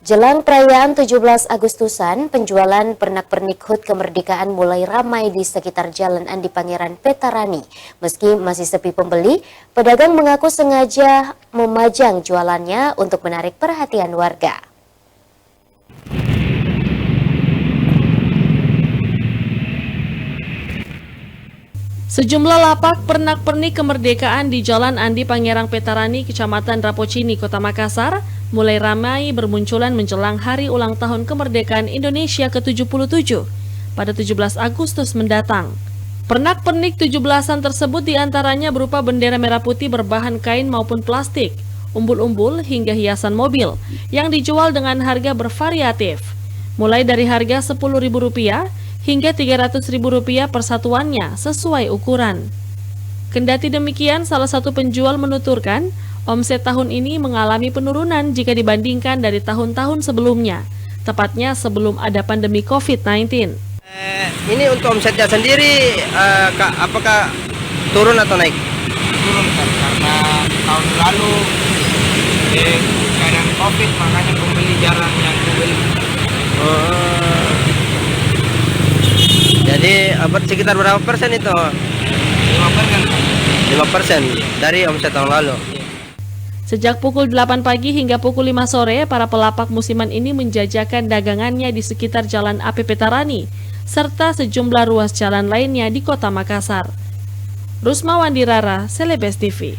Jelang perayaan 17 Agustusan, penjualan pernak-pernik HUT kemerdekaan mulai ramai di sekitar Jalan Andi Pangeran Petarani. Meski masih sepi pembeli, pedagang mengaku sengaja memajang jualannya untuk menarik perhatian warga. Sejumlah lapak pernak-pernik kemerdekaan di Jalan Andi Pangeran Petarani, Kecamatan Rapocini, Kota Makassar, mulai ramai bermunculan menjelang hari ulang tahun kemerdekaan Indonesia ke-77 pada 17 Agustus mendatang. Pernak-pernik 17-an tersebut diantaranya berupa bendera merah putih berbahan kain maupun plastik, umbul-umbul hingga hiasan mobil yang dijual dengan harga bervariatif, mulai dari harga Rp10.000 hingga Rp300.000 per satuannya sesuai ukuran. Kendati demikian, salah satu penjual menuturkan omset tahun ini mengalami penurunan jika dibandingkan dari tahun-tahun sebelumnya, tepatnya sebelum ada pandemi COVID-19. Ini untuk omsetnya sendiri, apakah turun atau naik? Turun kan, karena tahun lalu keadaan COVID, makanya pembeli jarang yang membeli. Jadi sekitar berapa persen itu? 5%. 5% dari omset tahun lalu. Sejak pukul 8 pagi hingga pukul 5 sore, para pelapak musiman ini menjajakan dagangannya di sekitar Jalan AP Petarani, serta sejumlah ruas jalan lainnya di Kota Makassar. Rusma Wandirara, Celebes TV.